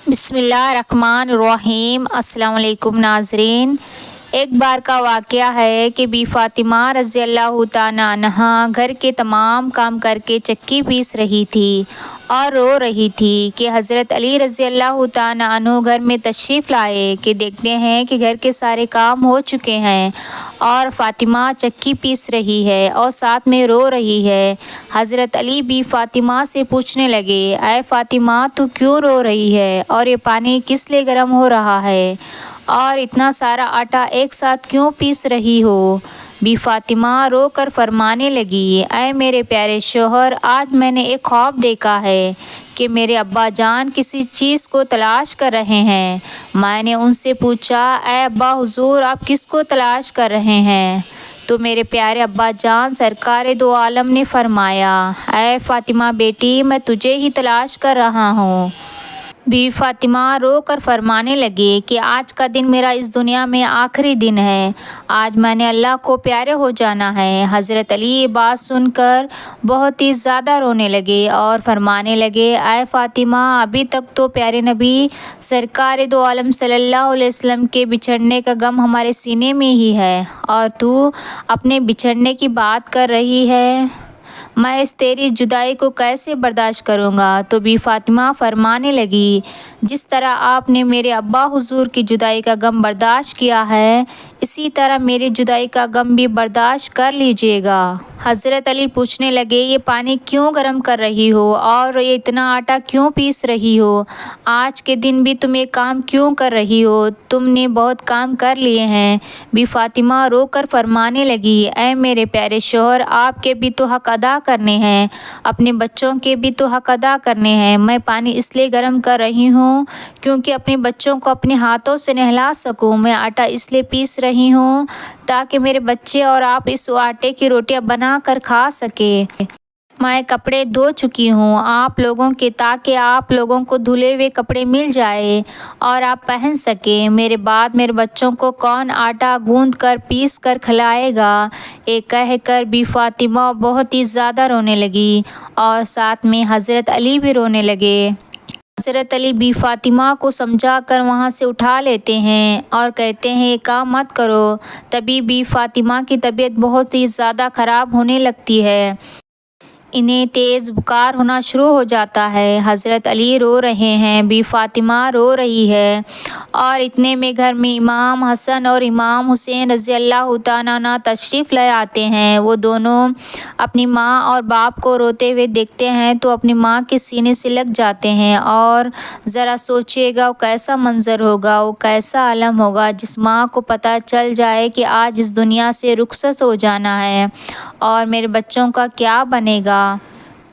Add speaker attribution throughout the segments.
Speaker 1: بسم اللہ الرحمن الرحیم۔ السلام علیکم ناظرین۔ ایک بار کا واقعہ ہے کہ بی فاطمہ رضی اللہ تعالیٰ عنہا گھر کے تمام کام کر کے چکی پیس رہی تھی اور رو رہی تھی کہ حضرت علی رضی اللہ تعالیٰ عنہ گھر میں تشریف لائے کہ دیکھتے ہیں کہ گھر کے سارے کام ہو چکے ہیں اور فاطمہ چکی پیس رہی ہے اور ساتھ میں رو رہی ہے۔ حضرت علی بی فاطمہ سے پوچھنے لگے، اے فاطمہ تو کیوں رو رہی ہے اور یہ پانی کس لیے گرم ہو رہا ہے اور اتنا سارا آٹا ایک ساتھ کیوں پیس رہی ہو؟ بی فاطمہ رو کر فرمانے لگی، اے میرے پیارے شوہر، آج میں نے ایک خواب دیکھا ہے کہ میرے ابا جان کسی چیز کو تلاش کر رہے ہیں۔ میں نے ان سے پوچھا، اے ابا حضور آپ کس کو تلاش کر رہے ہیں؟ تو میرے پیارے ابا جان سرکار دو عالم نے فرمایا، اے فاطمہ بیٹی میں تجھے ہی تلاش کر رہا ہوں۔ بی فاطمہ رو کر فرمانے لگی کہ آج کا دن میرا اس دنیا میں آخری دن ہے، آج میں نے اللہ کو پیارے ہو جانا ہے۔ حضرت علی یہ بات سن کر بہت ہی زیادہ رونے لگے اور فرمانے لگے، اے فاطمہ ابھی تک تو پیارے نبی سرکار دو عالم صلی اللہ علیہ وسلم کے بچھڑنے کا غم ہمارے سینے میں ہی ہے اور تو اپنے بچھڑنے کی بات کر رہی ہے، میں اس تیری جدائی کو کیسے برداشت کروں گا؟ تو بی فاطمہ فرمانے لگی، جس طرح آپ نے میرے ابا حضور کی جدائی کا غم برداشت کیا ہے اسی طرح میری جدائی کا غم بھی برداشت کر لیجیے گا۔ حضرت علی پوچھنے لگے، یہ پانی کیوں گرم کر رہی ہو اور یہ اتنا آٹا کیوں پیس رہی ہو؟ آج کے دن بھی تم یہ کام کیوں کر رہی ہو؟ تم نے بہت کام کر لیے ہیں۔ بی فاطمہ رو کر فرمانے لگی، اے میرے پیارے شوہر آپ کے بھی تو حق ادا کرنے ہیں، اپنے بچوں کے بھی تو حق ادا کرنے ہیں۔ میں پانی اس لیے گرم کر رہی ہوں کیونکہ اپنے بچوں کو اپنے ہاتھوں سے نہلا سکوں، میں آٹا اس لیے پیس رہی ہوں تاکہ میرے بچے اور آپ اس آٹے کی روٹیاں بنا کر کھا سکیں۔ میں کپڑے دھو چکی ہوں آپ لوگوں کے تاکہ آپ لوگوں کو دھلے ہوئے کپڑے مل جائیں اور آپ پہن سکیں۔ میرے بعد میرے بچوں کو کون آٹا گوندھ کر پیس کر کھلائے گا؟ یہ کہہ کر بی فاطمہ بہت ہی زیادہ رونے لگی اور ساتھ میں حضرت علی بھی رونے لگے۔ حضرت علی بی فاطمہ کو سمجھا کر وہاں سے اٹھا لیتے ہیں اور کہتے ہیں یہ کام مت کرو۔ تبھی بی فاطمہ کی طبیعت بہت ہی زیادہ خراب ہونے لگتی ہے، انہیں تیز بخار ہونا شروع ہو جاتا ہے۔ حضرت علی رو رہے ہیں، بی فاطمہ رو رہی ہے اور اتنے میں گھر میں امام حسن اور امام حسین رضی اللہ تعالیٰ عنہ تشریف لے آتے ہیں۔ وہ دونوں اپنی ماں اور باپ کو روتے ہوئے دیکھتے ہیں تو اپنی ماں کے سینے سے لگ جاتے ہیں اور ذرا سوچیے گا وہ کیسا منظر ہوگا، وہ کیسا عالم ہوگا جس ماں کو پتہ چل جائے کہ آج اس دنیا سے رخصت ہو جانا ہے اور میرے بچوں کا کیا بنے گا،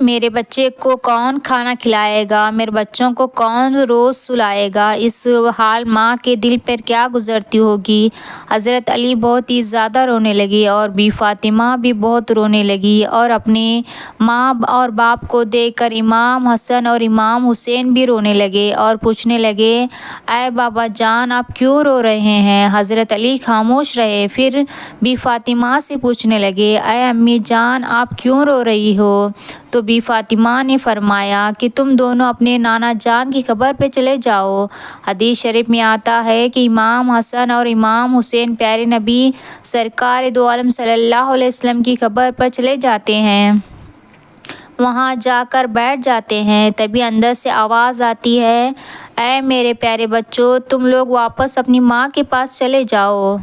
Speaker 1: میرے بچے کو کون کھانا کھلائے گا، میرے بچوں کو کون روز سلائے گا، اس حال ماں کے دل پر کیا گزرتی ہوگی۔ حضرت علی بہت ہی زیادہ رونے لگی اور بی فاطمہ بھی بہت رونے لگی اور اپنے ماں اور باپ کو دیکھ کر امام حسن اور امام حسین بھی رونے لگے اور پوچھنے لگے، اے بابا جان آپ کیوں رو رہے ہیں؟ حضرت علی خاموش رہے، پھر بی فاطمہ سے پوچھنے لگے، اے امی جان آپ کیوں رو رہی ہو؟ تو بی فاطمہ نے فرمایا کہ تم دونوں اپنے نانا جان کی قبر پہ چلے جاؤ۔ حدیث شریف میں آتا ہے کہ امام حسن اور امام حسین پیارے نبی سرکار دو عالم صلی اللہ علیہ وسلم کی قبر پر چلے جاتے ہیں، وہاں جا کر بیٹھ جاتے ہیں۔ تبھی اندر سے آواز آتی ہے، اے میرے پیارے بچوں تم لوگ واپس اپنی ماں کے پاس چلے جاؤ،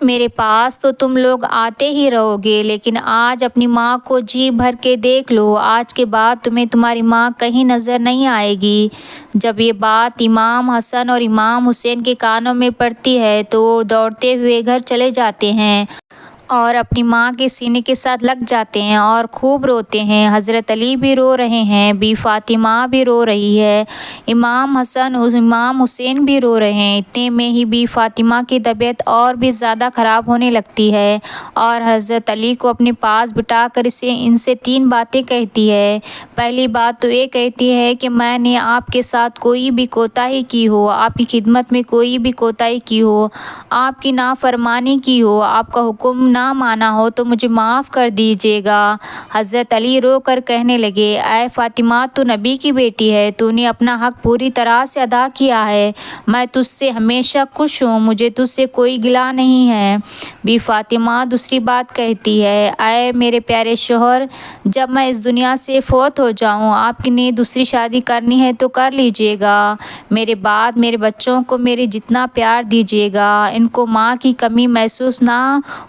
Speaker 1: میرے پاس تو تم لوگ آتے ہی رہو گے لیکن آج اپنی ماں کو جی بھر کے دیکھ لو، آج کے بعد تمہیں تمہاری ماں کہیں نظر نہیں آئے گی۔ جب یہ بات امام حسن اور امام حسین کے کانوں میں پڑتی ہے تو وہ دوڑتے ہوئے گھر چلے جاتے ہیں اور اپنی ماں کے سینے کے ساتھ لگ جاتے ہیں اور خوب روتے ہیں۔ حضرت علی بھی رو رہے ہیں، بی فاطمہ بھی رو رہی ہے، امام حسن اور امام حسین بھی رو رہے ہیں۔ اتنے میں ہی بی فاطمہ کی طبیعت اور بھی زیادہ خراب ہونے لگتی ہے اور حضرت علی کو اپنے پاس بٹھا کر ان سے 3 باتیں کہتی ہے۔ پہلی بات تو یہ کہتی ہے کہ میں نے آپ کے ساتھ کوئی بھی کوتاہی کی ہو، آپ کی خدمت میں کوئی بھی کوتاہی کی ہو، آپ کی نافرمانی کی ہو، آپ کا حکم نہ نہ مانا ہو تو مجھے معاف کر دیجیے گا۔ حضرت علی رو کر کہنے لگے، اے فاطمہ، تو نبی کی بیٹی ہے، تو نے اپنا حق پوری طرح سے ادا کیا ہے، میں تجھ سے ہمیشہ خوش ہوں، مجھے تجھ سے کوئی گلہ نہیں ہے۔ بی فاطمہ دوسری بات کہتی ہے، اے میرے پیارے شوہر، جب میں اس دنیا سے فوت ہو جاؤں، آپ نے دوسری شادی کرنی ہے تو کر لیجیے گا، میرے بعد میرے بچوں کو میرے جتنا پیار دیجیے گا، ان کو ماں کی کمی محسوس نہ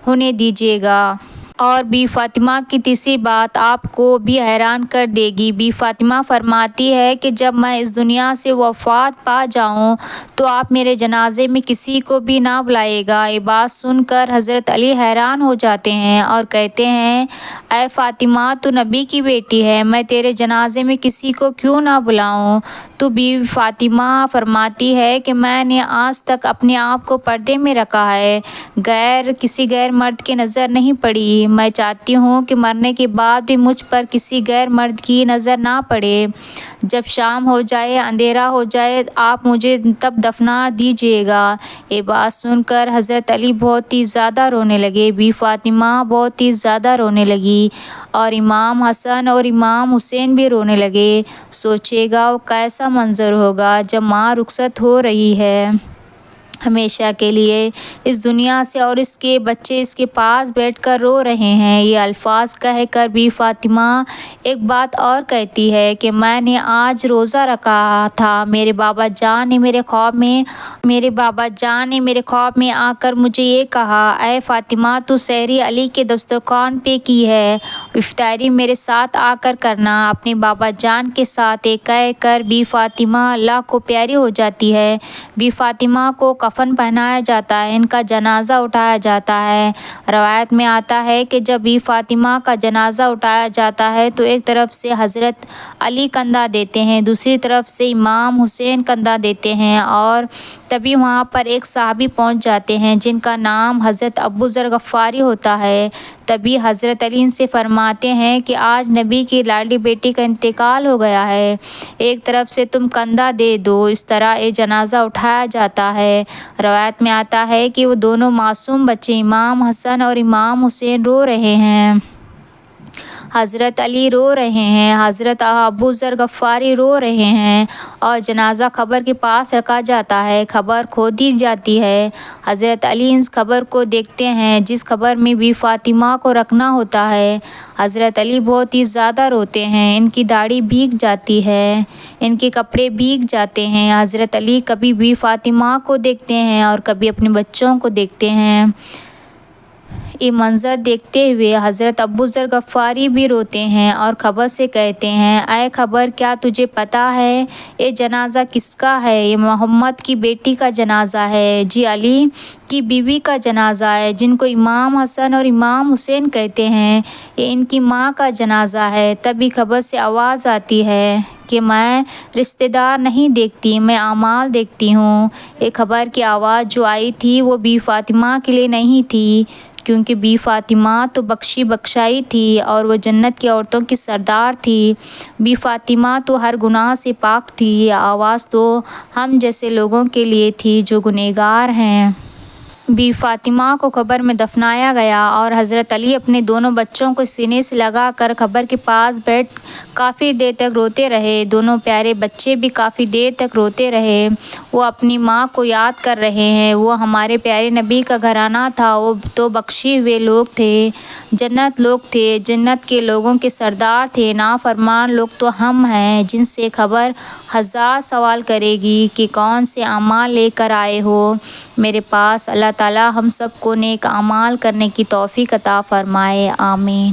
Speaker 1: ہونے دیجیے گا۔ اور بی فاطمہ کی تیسری بات آپ کو بھی حیران کر دے گی۔ بی فاطمہ فرماتی ہے کہ جب میں اس دنیا سے وفات پا جاؤں تو آپ میرے جنازے میں کسی کو بھی نہ بلائیے گا۔ یہ بات سن کر حضرت علی حیران ہو جاتے ہیں اور کہتے ہیں، اے فاطمہ، تو نبی کی بیٹی ہے، میں تیرے جنازے میں کسی کو کیوں نہ بلاؤں؟ تو بی فاطمہ فرماتی ہے کہ میں نے آج تک اپنے آپ کو پردے میں رکھا ہے، کسی غیر مرد کی نظر نہیں پڑی، میں چاہتی ہوں کہ مرنے کے بعد بھی مجھ پر کسی غیر مرد کی نظر نہ پڑے۔ جب شام ہو جائے، اندھیرا ہو جائے، آپ مجھے تب دفنا دیجیے گا۔ یہ بات سن کر حضرت علی بہت ہی زیادہ رونے لگے، بی فاطمہ بہت ہی زیادہ رونے لگی اور امام حسن اور امام حسین بھی رونے لگے۔ سوچیے گا وہ کیسا منظر ہوگا جب ماں رخصت ہو رہی ہے ہمیشہ کے لیے اس دنیا سے، اور اس کے بچے اس کے پاس بیٹھ کر رو رہے ہیں۔ یہ الفاظ کہہ کر بی فاطمہ ایک بات اور کہتی ہے کہ میں نے آج روزہ رکھا تھا، میرے بابا جان نے میرے خواب میں آ کر مجھے یہ کہا، اے فاطمہ، تو سحری علی کے دسترخوان پہ کی ہے، افطاری میرے ساتھ آ کر کرنا۔ اپنے بابا جان کے ساتھ یہ کہہ کر بی فاطمہ اللہ کو پیاری ہو جاتی ہے۔ بی فاطمہ کو کفن پہنایا جاتا ہے، ان کا جنازہ اٹھایا جاتا ہے۔ روایت میں آتا ہے کہ جب بی فاطمہ کا جنازہ اٹھایا جاتا ہے تو ایک طرف سے حضرت علی کندھا دیتے ہیں، دوسری طرف سے امام حسین کندھا دیتے ہیں، اور تبھی وہاں پر ایک صحابی پہنچ جاتے ہیں جن کا نام حضرت ابو ذر غفاری ہوتا ہے۔ تبھی حضرت علی ان سے فرماتے ہیں کہ آج نبی کی لاڈلی بیٹی کا انتقال ہو گیا ہے، ایک طرف سے تم کندھا دے دو۔ اس طرح یہ جنازہ اٹھایا جاتا ہے۔ روایت میں آتا ہے کہ وہ دونوں معصوم بچے امام حسن اور امام حسین رو رہے ہیں، حضرت علی رو رہے ہیں، حضرت ابو ذر غفاری رو رہے ہیں، اور جنازہ قبر کے پاس رکھا جاتا ہے، قبر کھودی جاتی ہے۔ حضرت علی اس قبر کو دیکھتے ہیں جس قبر میں بی فاطمہ کو رکھنا ہوتا ہے۔ حضرت علی بہت ہی زیادہ روتے ہیں، ان کی داڑھی بھیگ جاتی ہے، ان کے کپڑے بھیگ جاتے ہیں۔ حضرت علی کبھی بی فاطمہ کو دیکھتے ہیں اور کبھی اپنے بچوں کو دیکھتے ہیں۔ یہ منظر دیکھتے ہوئے حضرت ابو ذر غفاری بھی روتے ہیں اور قبر سے کہتے ہیں، اے قبر، کیا تجھے پتہ ہے یہ جنازہ کس کا ہے؟ یہ محمد کی بیٹی کا جنازہ ہے، جی علی کی بیوی کا جنازہ ہے جن کو امام حسن اور امام حسین کہتے ہیں، یہ ان کی ماں کا جنازہ ہے۔ تبھی قبر سے آواز آتی ہے کہ میں رشتہ دار نہیں دیکھتی، میں اعمال دیکھتی ہوں۔ یہ قبر کی آواز جو آئی تھی وہ بی فاطمہ کے لیے نہیں تھی، کیونکہ بی فاطمہ تو بخشی بخشائی تھی اور وہ جنت کی عورتوں کی سردار تھی۔ بی فاطمہ تو ہر گناہ سے پاک تھی۔ یہ آواز تو ہم جیسے لوگوں کے لیے تھی جو گنہگار ہیں۔ بی فاطمہ کو قبر میں دفنایا گیا اور حضرت علی اپنے دونوں بچوں کو سینے سے لگا کر قبر کے پاس بیٹھ کافی دیر تک روتے رہے۔ دونوں پیارے بچے بھی کافی دیر تک روتے رہے، وہ اپنی ماں کو یاد کر رہے ہیں۔ وہ ہمارے پیارے نبی کا گھرانہ تھا، وہ تو بخشے ہوئے لوگ تھے، جنت لوگ تھے، جنت کے لوگوں کے سردار تھے۔ نافرمان لوگ تو ہم ہیں جن سے قبر ہزار سوال کرے گی کہ کون سے اعمال لے کر آئے ہو میرے پاس۔ اللہ تعالی ہم سب کو نیک اعمال کرنے کی توفیق عطا فرمائے، آمین۔